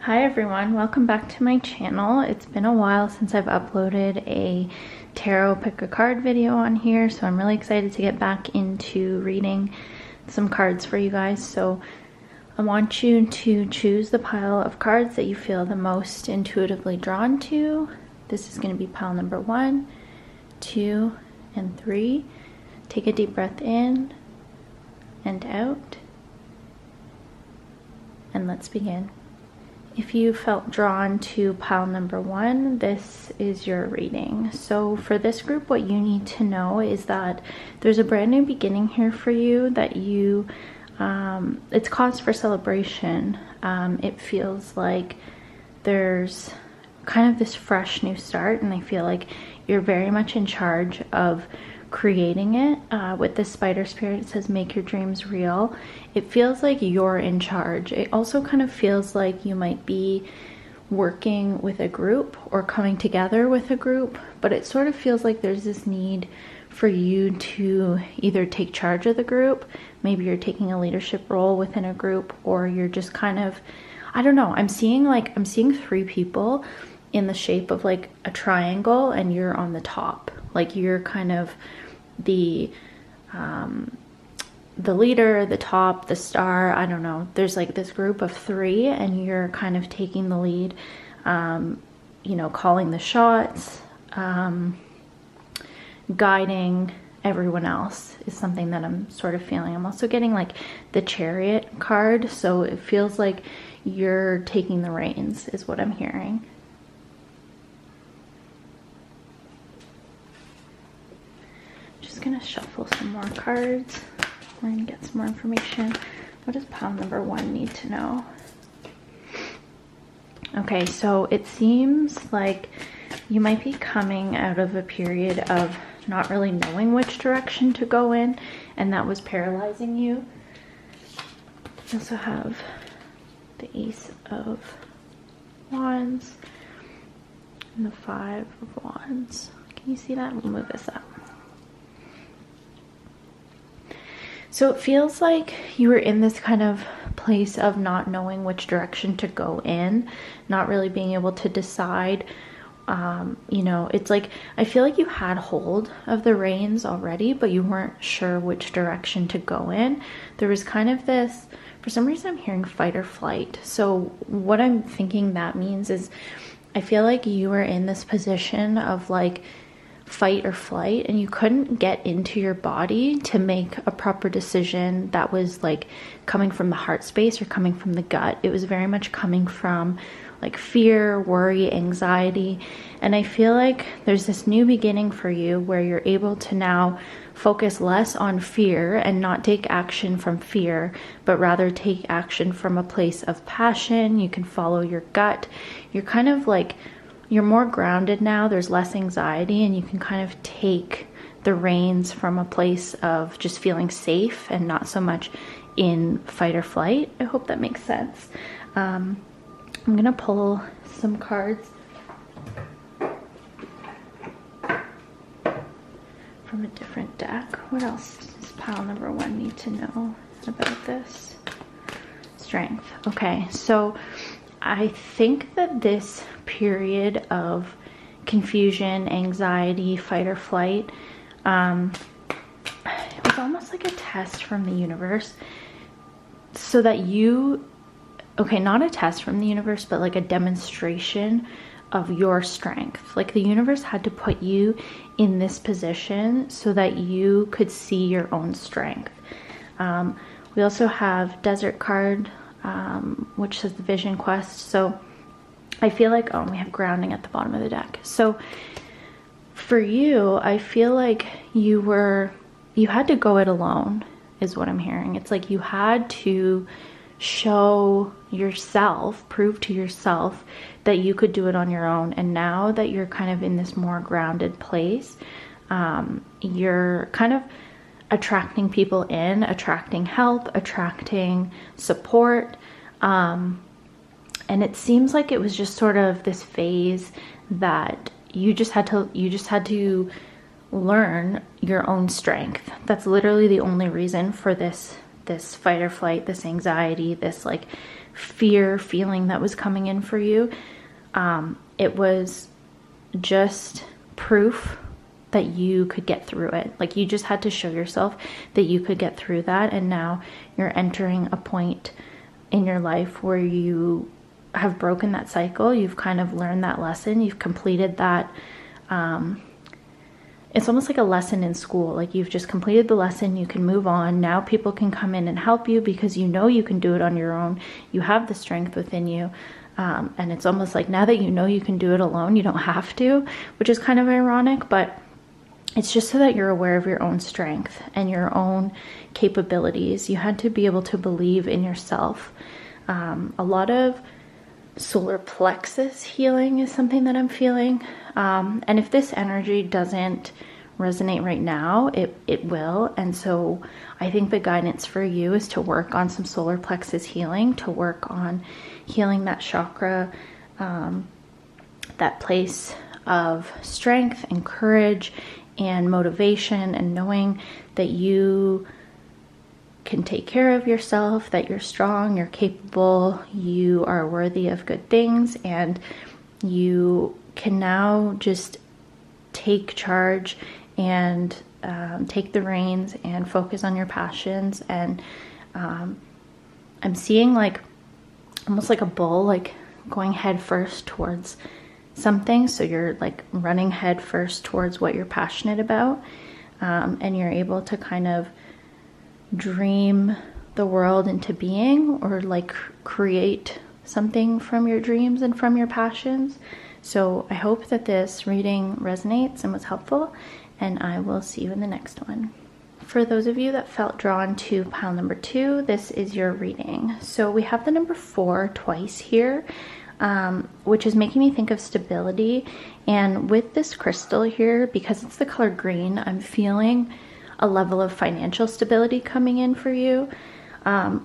Hi everyone, welcome back to my channel. It's been a while since I've uploaded a tarot pick a card video on here, so I'm really excited to get back into reading some cards for you guys. So I want you to choose the pile of cards that you feel the most intuitively drawn to. This is going to be pile number 1, 2, and 3. Take a deep breath in and out, and let's begin. If you felt drawn to pile number 1, this is your reading. So for this group, what you need to know is that there's a brand new beginning here for you, that you, it's cause for celebration. It feels like there's kind of this fresh new start, and I feel like you're very much in charge of creating it. With the spider spirit, it says make your dreams real. It feels like you're in charge. It also kind of feels like you might be working with a group or coming together with a group, but it sort of feels like there's this need for you to either take charge of the group, maybe you're taking a leadership role within a group, or you're just kind of, I don't know, I'm seeing 3 people in the shape of like a triangle, and you're on the top. Like you're kind of the leader, the top, the star, I don't know. There's like this group of 3 and you're kind of taking the lead, you know, calling the shots, guiding everyone else is something that I'm sort of feeling. I'm also getting like the Chariot card, so it feels like you're taking the reins is what I'm hearing. Just gonna shuffle some more cards. We're gonna get some more information. What does pile number 1 need to know? Okay, so it seems like you might be coming out of a period of not really knowing which direction to go in, and that was paralyzing you. We also have the Ace of Wands and the 5 of Wands. Can you see that? We'll move this up. So it feels like you were in this kind of place of not knowing which direction to go in, not really being able to decide. You know, it's like, I feel like you had hold of the reins already, but you weren't sure which direction to go in. There was kind of this, for some reason I'm hearing fight or flight. So what I'm thinking that means is, I feel like you were in this position of like fight or flight, and you couldn't get into your body to make a proper decision that was like coming from the heart space or coming from the gut. It was very much coming from like fear, worry, anxiety. And I feel like there's this new beginning for you where you're able to now focus less on fear and not take action from fear, but rather take action from a place of passion. You can follow your gut. You're kind of like, you're more grounded now, there's less anxiety, and you can kind of take the reins from a place of just feeling safe and not so much in fight or flight. I hope that makes sense. I'm gonna pull some cards from a different deck. What else does pile number 1 need to know about this? Strength. Okay, so I think that this period of confusion, anxiety, fight or flight, it was almost like a test from the universe, so that you, okay, not a test from the universe, but like a demonstration of your strength. Like the universe had to put you in this position so that you could see your own strength. We also have Desert card, which says the Vision Quest. So I feel like, oh, we have grounding at the bottom of the deck. So for you, I feel like you had to go it alone is what I'm hearing. It's like you had to show yourself, prove to yourself that you could do it on your own. And now that you're kind of in this more grounded place, you're kind of attracting people in, attracting help, attracting support. And it seems like it was just sort of this phase that you just had to learn your own strength. That's literally the only reason for this fight or flight, this anxiety, this like fear feeling that was coming in for you. It was just proof that you could get through it. Like, you just had to show yourself that you could get through that. And now you're entering a point in your life where you have broken that cycle. You've kind of learned that lesson. You've completed that. It's almost like a lesson in school. Like, you've just completed the lesson. You can move on. Now people can come in and help you because you know you can do it on your own. You have the strength within you. And it's almost like now that you know you can do it alone, you don't have to, which is kind of ironic, but it's just so that you're aware of your own strength and your own capabilities. You had to be able to believe in yourself. A lot of solar plexus healing is something that I'm feeling. And if this energy doesn't resonate right now, it will. And so I think the guidance for you is to work on some solar plexus healing, to work on healing that chakra, that place of strength and courage and motivation, and knowing that you can take care of yourself, that you're strong, you're capable, you are worthy of good things, and you can now just take charge and take the reins and focus on your passions. And I'm seeing like almost like a bull, like going head first towards something. So you're like running head first towards what you're passionate about, and you're able to kind of dream the world into being, or like create something from your dreams and from your passions. So I hope that this reading resonates and was helpful, and I will see you in the next one. For those of you that felt drawn to pile number 2, this is your reading. So we have the number 4 twice here, which is making me think of stability. And with this crystal here, because it's the color green, I'm feeling a level of financial stability coming in for you.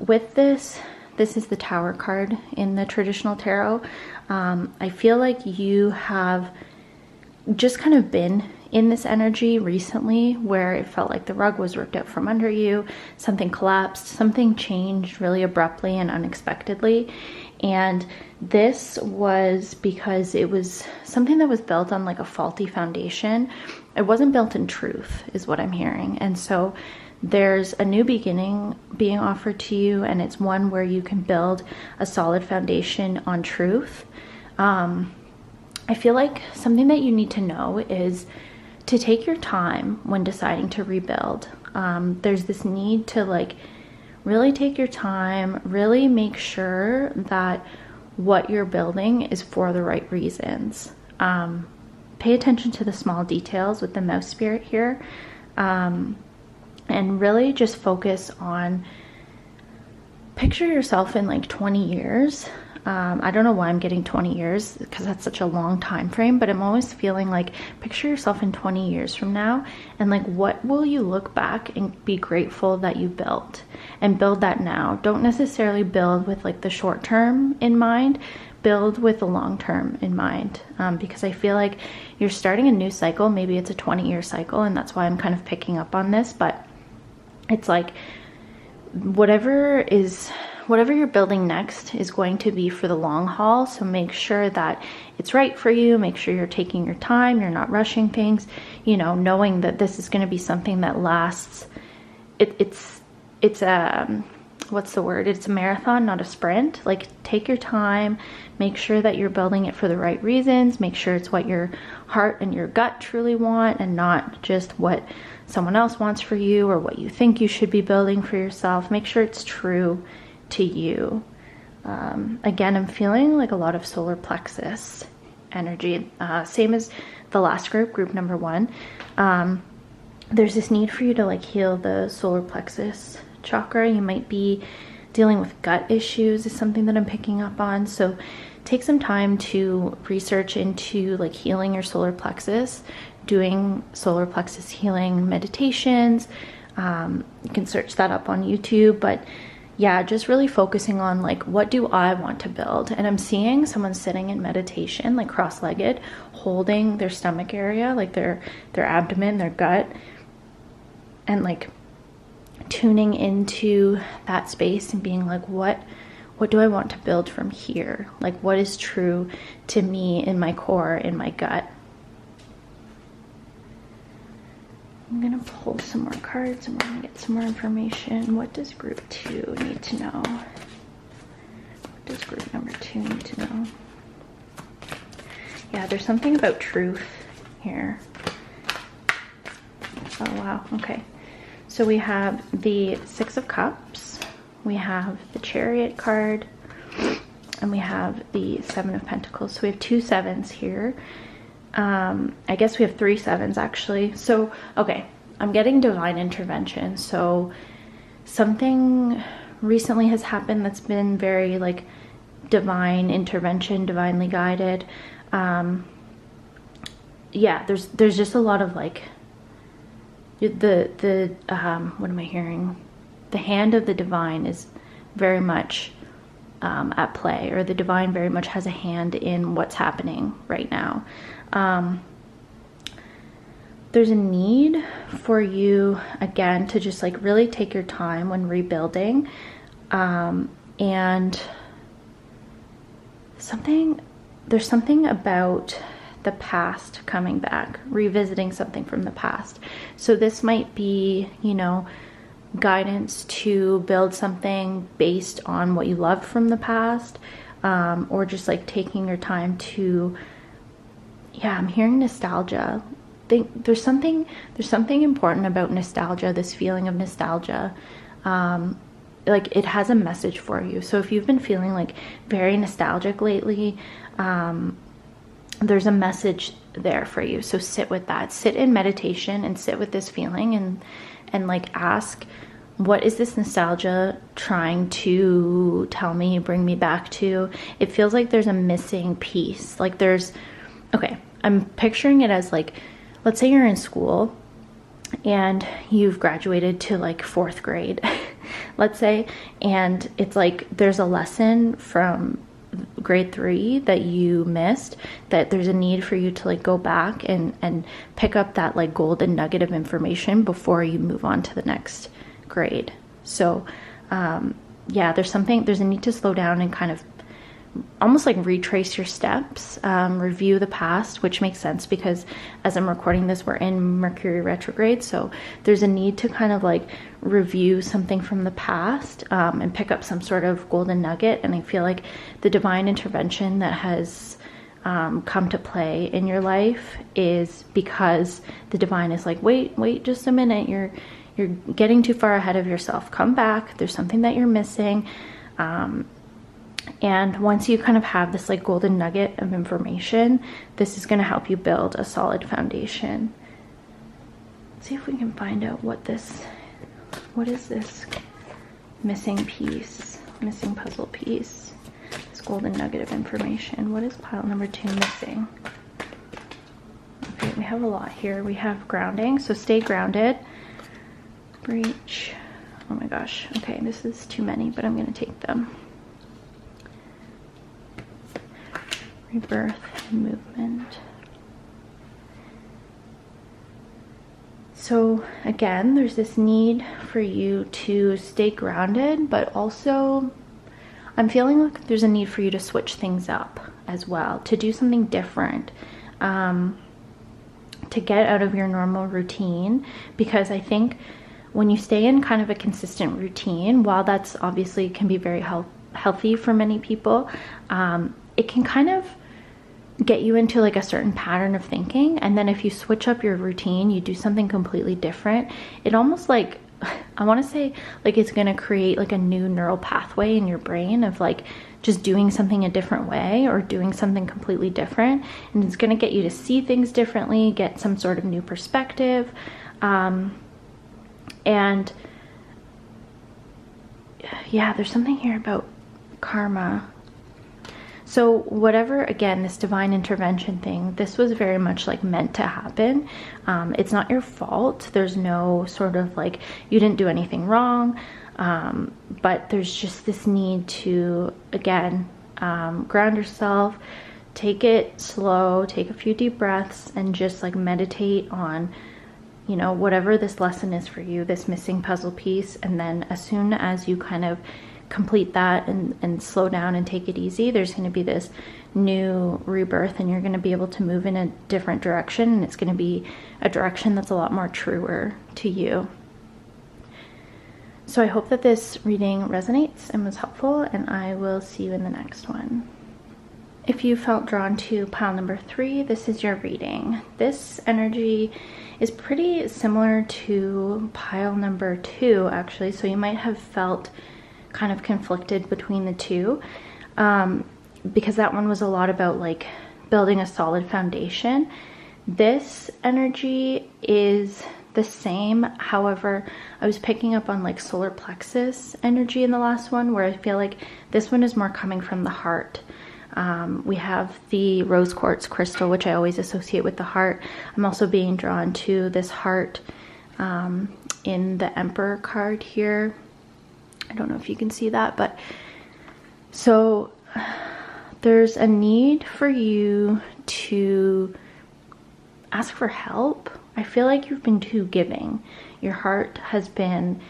With this is the Tower card in the traditional tarot. I feel like you have just kind of been in this energy recently where it felt like the rug was ripped out from under you, something collapsed, something changed really abruptly and unexpectedly. And this was because it was something that was built on like a faulty foundation. It wasn't built in truth, is what I'm hearing. And so there's a new beginning being offered to you, and it's one where you can build a solid foundation on truth. I feel like something that you need to know is to take your time when deciding to rebuild. There's this need to like really take your time, really make sure that what you're building is for the right reasons. Pay attention to the small details with the mouse spirit here, and really just focus on, picture yourself in like 20 years. I don't know why I'm getting 20 years because that's such a long time frame, but I'm always feeling like picture yourself in 20 years from now, and like what will you look back and be grateful that you built, and build that now. Don't necessarily build with like the short term in mind, build with the long term in mind, because I feel like you're starting a new cycle. Maybe it's a 20-year cycle, and that's why I'm kind of picking up on this, but it's like whatever you're building next is going to be for the long haul. So make sure that it's right for you. Make sure you're taking your time. You're not rushing things, you know, knowing that this is going to be something that lasts. It's what's the word? It's a marathon, not a sprint. Like, take your time, make sure that you're building it for the right reasons. Make sure it's what your heart and your gut truly want, and not just what someone else wants for you or what you think you should be building for yourself. Make sure it's true to you. Again, I'm feeling like a lot of solar plexus energy, same as the last group number 1. There's this need for you to like heal the solar plexus chakra. You might be dealing with gut issues, is something that I'm picking up on. So take some time to research into like healing your solar plexus, doing solar plexus healing meditations. You can search that up on YouTube, but yeah, just really focusing on like, what do I want to build? And I'm seeing someone sitting in meditation, like cross-legged, holding their stomach area, like their abdomen, their gut, and like tuning into that space and being like, what what do I want to build from here? Like, what is true to me in my core, in my gut? I'm gonna pull some more cards and we're gonna get some more information. What does group 2 need to know? What does group number 2 need to know? Yeah, there's something about truth here. Oh wow, okay. So we have the 6 of Cups, we have the Chariot card, and we have the 7 of Pentacles. So we have 2 sevens here. I guess we have 3 sevens actually. So, okay, I'm getting divine intervention. So something recently has happened that's been very like divine intervention, divinely guided. Yeah, there's just a lot of like the what am I hearing? The hand of the divine is very much at play, or the divine very much has a hand in what's happening right now. There's a need for you again to just like really take your time when rebuilding, and there's something about the past coming back, revisiting something from the past. So this might be, you know, guidance to build something based on what you loved from the past, or just like taking your time to, yeah, I'm hearing nostalgia. There's something important about nostalgia, this feeling of nostalgia. Like it has a message for you. So if you've been feeling like very nostalgic lately, there's a message there for you. So sit with that, sit in meditation and sit with this feeling and like ask, what is this nostalgia trying to tell me, bring me back to? It feels like there's a missing piece. Like there's, okay, I'm picturing it as like, let's say you're in school and you've graduated to like 4th grade, let's say, and it's like there's a lesson from grade 3 that you missed, that there's a need for you to like go back and pick up that like golden nugget of information before you move on to the next grade. So yeah, there's a need to slow down and kind of almost like retrace your steps, review the past, which makes sense because as I'm recording this, we're in Mercury retrograde. So there's a need to kind of like review something from the past, and pick up some sort of golden nugget. And I feel like the divine intervention that has come to play in your life is because the divine is like, wait just a minute, you're getting too far ahead of yourself, come back, there's something that you're missing. And once you kind of have this like golden nugget of information, this is going to help you build a solid foundation. Let's see if we can find out what is this missing piece, missing puzzle piece, this golden nugget of information. What is pile number 2 missing? Okay, we have a lot here. We have grounding, so stay grounded. Breach. Oh my gosh. Okay, this is too many, but I'm going to take them. Rebirth and movement. So again, there's this need for you to stay grounded, but also I'm feeling like there's a need for you to switch things up as well, to do something different, to get out of your normal routine, because I think when you stay in kind of a consistent routine, while that's obviously can be very healthy for many people, it can kind of get you into like a certain pattern of thinking. And then if you switch up your routine, you do something completely different, it almost like, I want to say like it's going to create like a new neural pathway in your brain of like just doing something a different way or doing something completely different. And it's going to get you to see things differently, get some sort of new perspective. And yeah, there's something here about karma. So whatever, again, this divine intervention thing, this was very much like meant to happen. It's not your fault. There's no sort of like, you didn't do anything wrong. But there's just this need to, again, ground yourself, take it slow, take a few deep breaths, and just like meditate on, you know, whatever this lesson is for you, this missing puzzle piece. And then as soon as you kind of complete that and slow down and take it easy, there's going to be this new rebirth, and you're going to be able to move in a different direction, and it's going to be a direction that's a lot more truer to you. So I hope that this reading resonates and was helpful, and I will see you in the next one. If you felt drawn to pile number 3, this is your reading. This energy is pretty similar to pile number 2, actually, so you might have felt kind of conflicted between the two, because that one was a lot about like building a solid foundation. This energy is the same. However, I was picking up on like solar plexus energy in the last one, where I feel like this one is more coming from the heart. We have the rose quartz crystal, which I always associate with the heart. I'm also being drawn to this heart in the Emperor card here. I don't know if you can see that, but so there's a need for you to ask for help. I feel like you've been too giving. Your heart has been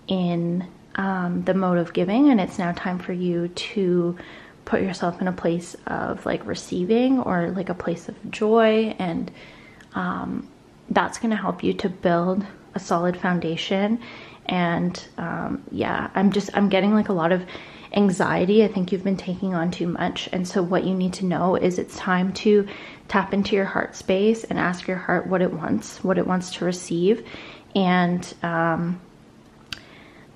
in the mode of giving, and it's now time for you to put yourself in a place of like receiving, or like a place of joy, and that's going to help you to build a solid foundation. And yeah, I'm getting like a lot of anxiety. I think you've been taking on too much, and so what you need to know is it's time to tap into your heart space and ask your heart what it wants to receive. And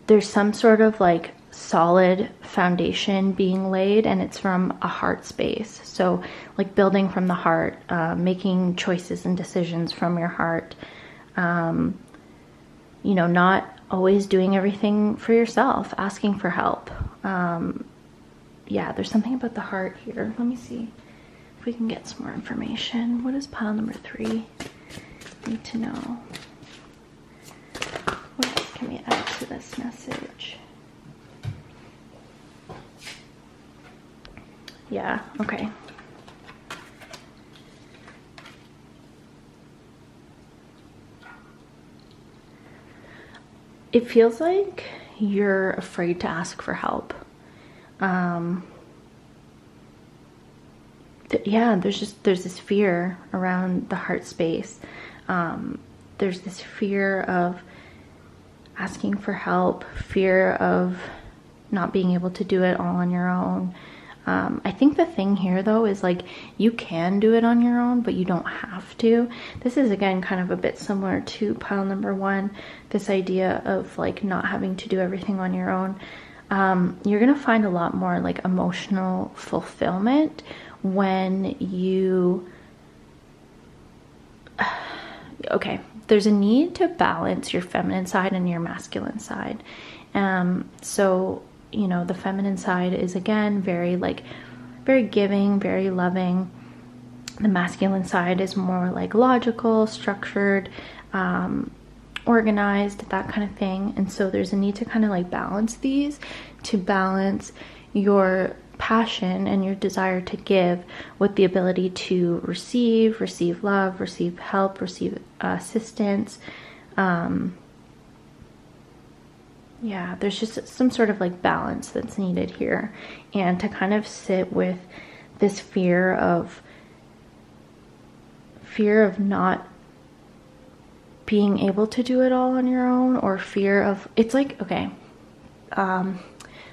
there's some sort of like solid foundation being laid, and it's from a heart space. So like building from the heart, making choices and decisions from your heart, you know, not always doing everything for yourself, asking for help. Yeah, there's something about the heart here. Let me see if we can get some more information. What does pile number 3 need to know? What else can we add to this message? Yeah, okay. It feels like you're afraid to ask for help. Yeah, there's this fear around the heart space. There's this fear of asking for help, fear of not being able to do it all on your own. I think the thing here though is like you can do it on your own, but you don't have to. This is again kind of a bit similar to pile number 1, this idea of like not having to do everything on your own. You're gonna find a lot more like emotional fulfillment when you okay, there's a need to balance your feminine side and your masculine side. So you know, the feminine side is again very giving, very loving. The masculine side is more like logical, structured, organized, that kind of thing. And so there's a need to kind of like balance these, to balance your passion and your desire to give with the ability to receive love, receive help, receive assistance. Yeah, there's just some sort of like balance that's needed here, and to kind of sit with this fear of not being able to do it all on your own, or fear of, it's like, okay,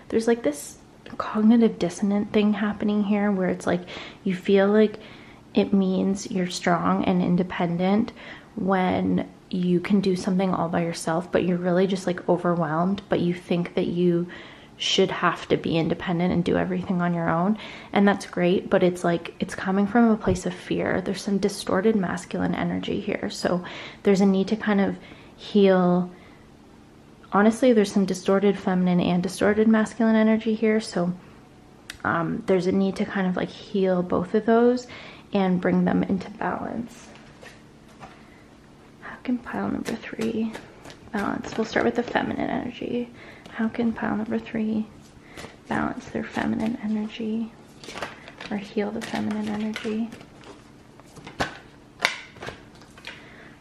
there's like this cognitive dissonant thing happening here where it's like you feel like it means you're strong and independent when you can do something all by yourself, but you're really just like overwhelmed, but you think that you should have to be independent and do everything on your own. And that's great, but it's like it's coming from a place of fear. There's some distorted masculine energy here, so there's a need to kind of heal. Honestly, there's some distorted feminine and distorted masculine energy here, so there's a need to kind of like heal both of those and bring them into balance. How can pile number 3 balance? We'll start with the feminine energy. How can pile number 3 balance their feminine energy, or heal the feminine energy?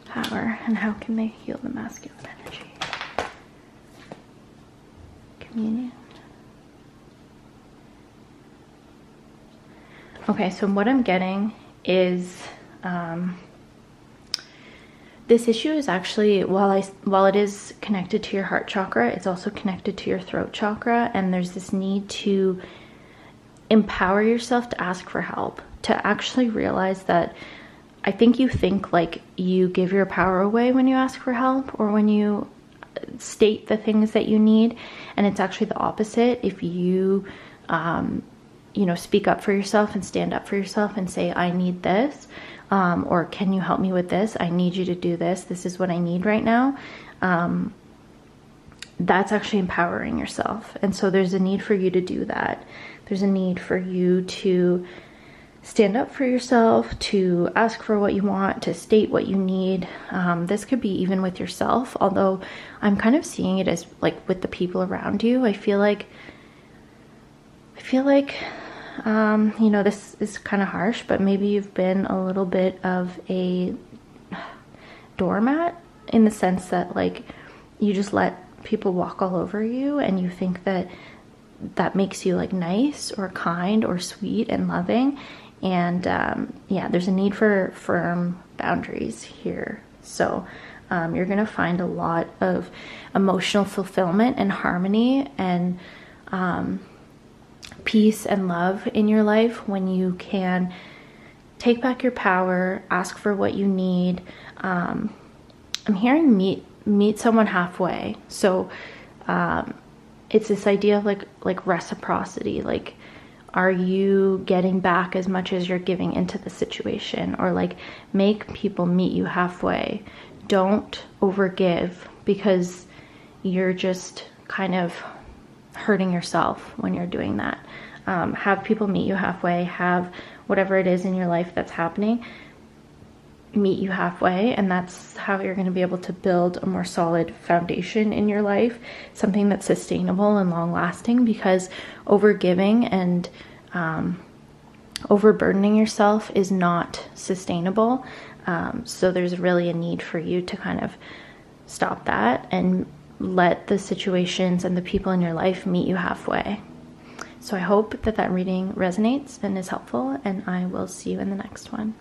Power. And how can they heal the masculine energy? Communion. Okay, so what I'm getting is this issue is actually, while it is connected to your heart chakra, it's also connected to your throat chakra, and there's this need to empower yourself to ask for help, to actually realize that I think you think like you give your power away when you ask for help or when you state the things that you need, and it's actually the opposite. If you you know, speak up for yourself and stand up for yourself and say, I need this, or can you help me with this? I need you to do this. This is what I need right now. That's actually empowering yourself. And so there's a need for you to do that. There's a need for you to stand up for yourself, to ask for what you want, to state what you need. This could be even with yourself, although I'm kind of seeing it as like with the people around you. I feel like you know, this is kind of harsh, but maybe you've been a little bit of a doormat in the sense that like you just let people walk all over you, and you think that that makes you like nice or kind or sweet and loving. And yeah, there's a need for firm boundaries here. So you're gonna find a lot of emotional fulfillment and harmony and peace and love in your life when you can take back your power, ask for what you need. I'm hearing meet someone halfway. So it's this idea of like reciprocity. Like, are you getting back as much as you're giving into the situation? Or like, make people meet you halfway. Don't overgive, because you're just kind of hurting yourself when you're doing that. Have people meet you halfway. Have whatever it is in your life that's happening meet you halfway, and that's how you're going to be able to build a more solid foundation in your life, something that's sustainable and long lasting, because overgiving and overburdening yourself is not sustainable. So there's really a need for you to kind of stop that and let the situations and the people in your life meet you halfway. So I hope that reading resonates and is helpful, and I will see you in the next one.